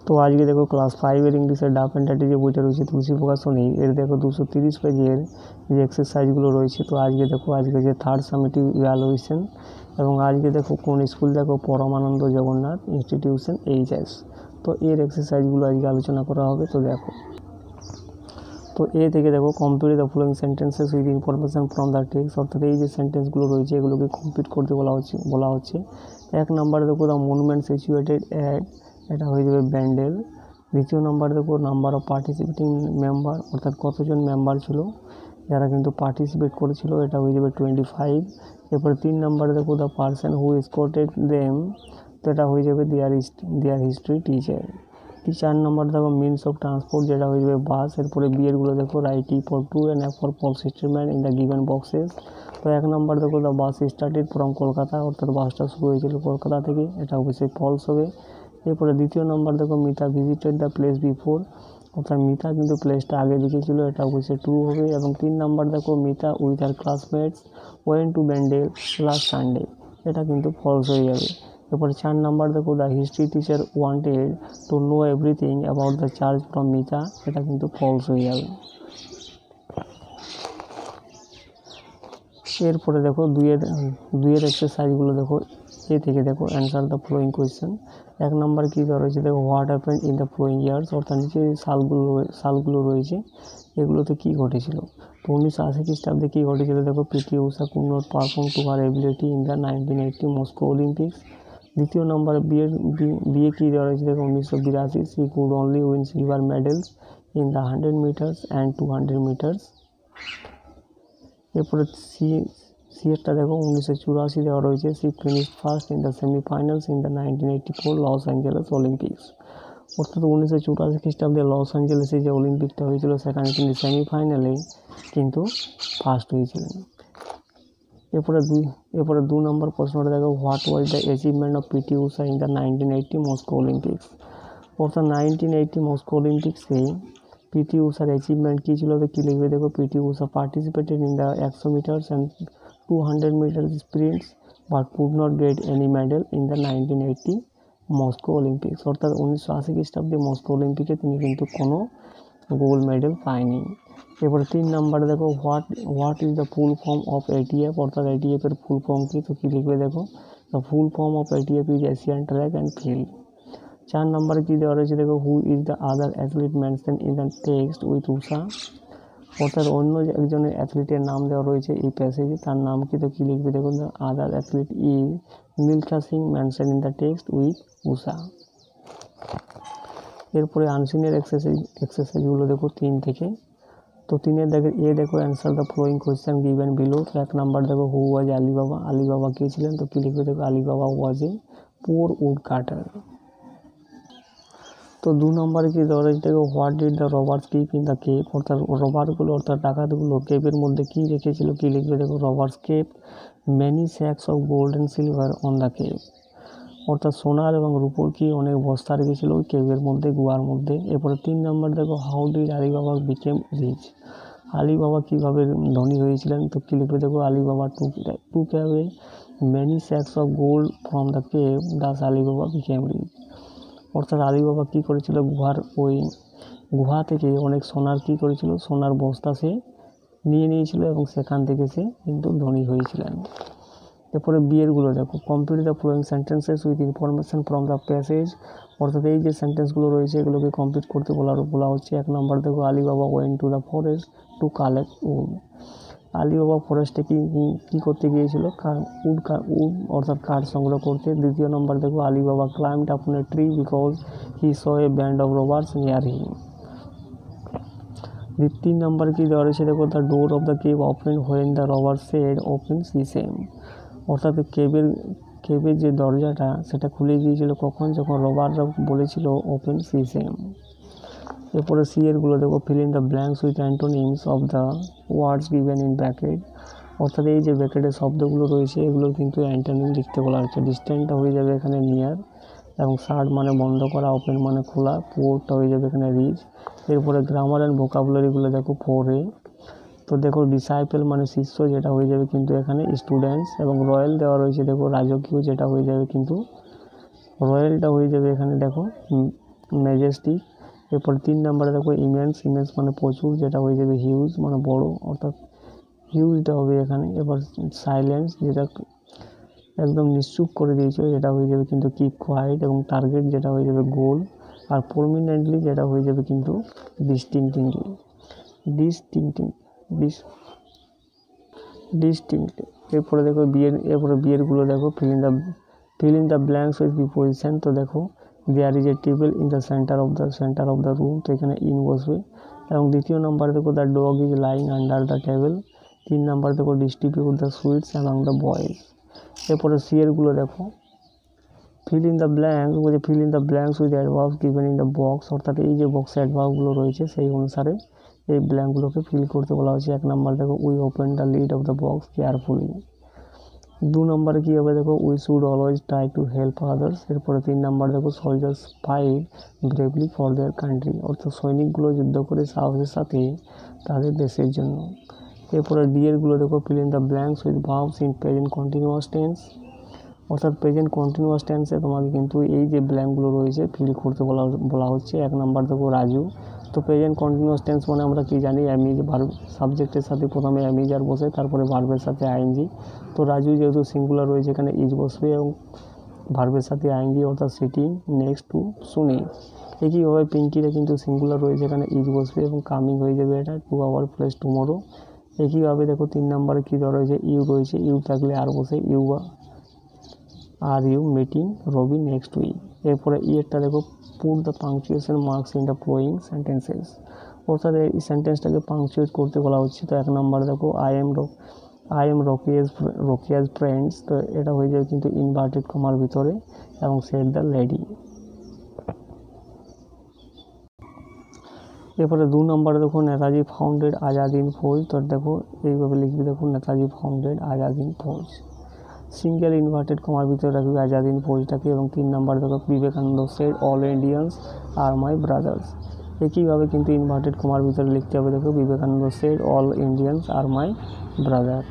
তো আজকে দেখো ক্লাস 5 ইংলিশের ডাফ অ্যান্ড ডাটি যে বইটা রয়েছে তুলসী প্রকাশনী, এর দেখো 230 পেজের যে এক্সারসাইজগুলো রয়েছে। তো আজকে দেখো আজকে যে থার্ড সামেটিভ ইভ্যালুয়েশন, এবং আজকে দেখো কোন স্কুল, দেখো পরমানন্দ জগন্নাথ ইনস্টিটিউশন এইচএস। তো এর এক্সারসাইজগুলো আজকে আলোচনা করা হবে। তো দেখো, তো এ থেকে দেখো complete the following sentences with information from the text, অর্থাৎ এই যে সেন্টেন্সগুলো রয়েছে এগুলোকে কমপ্লিট করতে বলা হচ্ছে। এক নাম্বার দেখো দ্য মনুমেন্ট সিচুয়েটেড অ্যাট, এটা হয়ে যাবে ব্যান্ডেল। দ্বিতীয় নাম্বার দেখো নাম্বার অফ পার্টিসিপেটিং মেম্বার, অর্থাৎ কতজন মেম্বার ছিল যারা কিন্তু পার্টিসিপেট করেছিল, এটা হয়ে যাবে 25। এরপরে 3 নাম্বারে দেখো the person who escorted them, তো এটা হয়ে যাবে দেয়ার হিস্ট্রি টিচার। 4 নাম্বার দেখো মিনস অফ ট্রান্সপোর্ট, যেটা হয়ে যাবে বাস। এরপরে বিয়েরগুলো দেখো write T for true and F for false statement in the given boxes. তো 1 নাম্বার দেখো the bus started from Kolkata, অর্থাৎ বাসটা শুরু হয়েছিল কলকাতা থেকে, এটা অবশ্যই ফলস হবে। এরপরে দ্বিতীয় নাম্বার দেখো Mita visited the place before, অর্থাৎ মিতা কিন্তু প্লেসটা আগে দেখেছিল, এটা অবশ্যই ট্রু হবে। এবং 3 নাম্বার দেখো Mita with her classmates went to Bandel last Sunday, এটা কিন্তু ফলস হয়ে যাবে। এরপরে 4 নাম্বার দেখো the history teacher wanted to know everything about the church from Mita, এটা কিন্তু ফলস হয়ে যাবে। এরপরে দেখো দুইয়ের এক্সারসাইজগুলো দেখো, এ থেকে দেখো answer the following question. 1 number কী দেওয়া রয়েছে দেখো what happened in the following years, অর্থাৎ নিচে সালগুলো রয়েছে এগুলোতে কী ঘটেছিল। তো 1980 খ্রিস্টাব্দে কী ঘটেছিল দেখো PT Usha could not perform to her ability in the 1980 Moscow Olympics. দ্বিতীয় নম্বর বিয়ে কী দেওয়া রয়েছে দেখো 1982 she could only win silver medals in the 100 metres and 200 metres. এরপরে সি এরটা দেখো 1984 দেওয়া রয়েছে she finished first in the semifinals in the 1984 Los Angeles Olympics, অর্থাৎ 1984 খ্রিস্টাব্দে লস অ্যাঞ্জেলেসে যে অলিম্পিকটা হয়েছিল সেখানে তিনি সেমিফাইনালে কিন্তু ফার্স্ট হয়েছিলেন। এরপরে 2 নম্বর প্রশ্নটা দেখো what was the achievement of PT Usha in the 1980 Moscow Olympics, অর্থাৎ 1980 মস্কো অলিম্পিক্সে পিটি ঊষার অ্যাচিভমেন্ট কী ছিল, তো কী লিখবে দেখো PT Usha participated in the 100 metres and 200 metres sprints but could not get any medal in the 1980 Moscow Olympics, অর্থাৎ 1980 খ্রিস্টাব্দে মস্কো অলিম্পিকে তিনি কিন্তু কোনো গোল্ড মেডেল পায়নি। এরপরে 3 নাম্বারে দেখো what is the full form of ATF, অর্থাৎ এটিএফের ফুল ফর্ম কী, তো কী লিখবে দেখো the full form of ATF is Asian track and field. 4 নম্বরে কী দেওয়া রয়েছে দেখো who is the other athlete mention in the text with Usha, অর্থাৎ অন্য একজনের অ্যাথলিটের নাম দেওয়া রয়েছে এই প্যাসেজে, তার নাম কি, তো কী লিখবে দেখুন the other athlete is Milkha Singh mention in the text with Usha. এরপরে আনসিনের এক্সারসাইজগুলো দেখো 3 থেকে। তো 3 দেখো answer the following question given below. তো 1 নাম্বার দেখো হু ওয়াজ আলিবাবা কে ছিলেন, তো কী লিখবে দেখো Alibaba was A poor would কাটার। তো 2 নম্বরে কী দেওয়া রয়েছে দেখো what did the robbers keep in the cave, অর্থাৎ রবারগুলো অর্থাৎ ডাকাতগুলো কেপের মধ্যে কী রেখেছিল, কী লিখবে দেখো robbers kept many sacks of gold and silver on the cave, অর্থাৎ সোনার এবং রূপোর কি অনেক বস্তা রেখেছিল ওই কেপের মধ্যে, গুহার মধ্যে। এরপরে 3 নম্বর দেখো how did Ali Baba became rich, Ali Baba কীভাবে ধনী হয়েছিলেন, তো কী লিখবে দেখো আলিবাবা টু ক্যাবে many sacks of gold from the cave thus Ali Baba became rich, অর্থাৎ আলিবাবা কী করেছিল গুহা থেকে অনেক সোনার কী করেছিল, সোনার বস্তা সে নিয়ে নিয়েছিল এবং সেখান থেকে সে কিন্তু ধনী হয়েছিলেন। এরপরে বিয়েরগুলো দেখো complete the following sentences with information from the passage, অর্থাৎ এই যে সেন্টেন্সগুলো রয়েছে এগুলোকে কমপ্লিট করতে বলা হচ্ছে। 1 নম্বর দেখো Ali Baba went to the forest to collect wood, Ali Baba ফরেস্টে কী করতে গিয়েছিল, উড অর্থাৎ কাঠ সংগ্রহ করতে। 2 নম্বর দেখো Ali Baba climbed upon a tree because he saw a band of robbers near him. 3 number কী দেওয়া রয়েছে দেখো the door of the cave open when the robber said open sesame সেম, অর্থাৎ কেবের যে দরজাটা সেটা খুলে গিয়েছিল কখন, যখন রবাররা বলেছিল ওপেন সি সেম। এরপরে সি এরগুলো দেখো fill in the blanks with antonyms of the words given in bracket, অর্থাৎ এই যে ব্র্যাকেটের শব্দগুলো রয়েছে এগুলো কিন্তু অ্যান্টোনিম লিখতে বলা হচ্ছে। ডিস্টেন্সটা হয়ে যাবে এখানে নিয়ার, এবং শার্ট মানে বন্ধ করা, ওপেন মানে খোলা, পোর্টটা হয়ে যাবে এখানে রিচ। এরপরে গ্রামার অ্যান্ড ভোকাবুলারিগুলো দেখো 4A। তো দেখো ডিসাইপল মানে শিষ্য, যেটা হয়ে যাবে কিন্তু এখানে স্টুডেন্টস, এবং রয়্যাল দেওয়া রয়েছে দেখো রাজকীয়, যেটা হয়ে যাবে কিন্তু রয়্যালটা হয়ে যাবে এখানে দেখো ম্যাজেস্টিক। এরপর 3 নম্বরে দেখো ইমেন্স, ইমেন্স মানে প্রচুর, যেটা হয়ে যাবে হিউজ মানে বড়, অর্থাৎ হিউজটা হবে এখানে। এবার সাইলেন্স, যেটা একদম নিশ্চুপ করে দিয়েছিল, যেটা হয়ে যাবে কিন্তু কিপ কোয়াইট। এবং টার্গেট, যেটা হয়ে যাবে গোল। আর প্রমিনেন্টলি, যেটা হয়ে যাবে কিন্তু ডিস্টিংক্টলি। এরপরে দেখো বিয়েরগুলো দেখো, fill in the blanks with preposition। তো দেখো there is a table in the centre of the room, তো এখানে ইন বসবে। এবং দ্বিতীয় নাম্বার দেখো the dog is lying under the table. 3 number দেখো distribute the sweets among the boys. এরপরে সিয়েরগুলো দেখো, fill in the blanks with adverbs given in the box, অর্থাৎ এই যে বক্সে অ্যাডভার্বগুলো রয়েছে সেই অনুসারে এই ব্ল্যাঙ্কগুলোকে ফিল করতে বলা হয়েছে। 1 নাম্বার দেখো we open the lid of the box carefully. 2 নম্বরে কী হবে দেখো we should always try to help others. এরপরে 3 নাম্বার দেখো soldiers fight bravely for their country, অর্থাৎ সৈনিকগুলো যুদ্ধ করে সাহসের সাথে তাদের দেশের জন্য। এরপরে ডিএরগুলো দেখো fill in the blanks with verbs in present continuous tense, অর্থাৎ প্রেজেন্ট কন্টিনিউয়াস টেন্সে তোমাকে কিন্তু এই যে ব্ল্যাঙ্কগুলো রয়েছে ফিল করতে বলা হচ্ছে। 1 নাম্বার দেখো রাজু। তো প্রেজেন্ট কন্টিনিউয়াস টেন্স মানে আমরা কি জানি, অ্যামিজ ভার্ব, সাবজেক্টের সাথে প্রথমে অ্যামিজার বসে, তারপরে ভার্বের সাথে আইএনজি। তো রাজু যেহেতু সিঙ্গুলার রয়েছে এখানে ইজ বসবে এবং ভার্বের সাথে আইএনজি, অর্থাৎ সিটিং নেক্সট টু সুনি। একইভাবে পিঙ্কিরা কিন্তু সিঙ্গুলার রয়েছে, এখানে ইজ বসবে এবং কামিং হয়ে যাবে এটা টু আওয়ার প্লেস টুমোরো। একইভাবে দেখো 3 নম্বরে কী দেওয়া রয়েছে, ইউ রয়েছে, ইউ থাকলে আর বসে you are you meeting Ravi next week. এরপরে ইয়েরটা দেখো put the punctuation marks in the following sentences, অর্থাৎ এই সেন্টেন্সটাকে পাংচুয়েট করতে বলা হচ্ছে। তো 1 নাম্বার দেখো আই এম রকিয়াজ ফ্রেন্ডস, তো এটা হয়ে যাবে কিন্তু ইনভার্টেড কমার ভিতরে এবং সেড দ্য লেডি। এরপরে 2 নম্বরে দেখো নেতাজি ফাউন্ডেড আজাদ হিন্দ ফৌজ, তো দেখো এইভাবে লিখবি, দেখো Netaji founded Azad Hind Fauj, single inverted কমার ভিতরে রাখবি আজাদ হিন্দ ফৌজটাকে। এবং 3 নাম্বার দেখো Vivekananda said all Indians are my brothers. একইভাবে কিন্তু ইনভার্টেড কমার ভিতরে লিখতে হবে, দেখো Vivekananda said all Indians are my brother.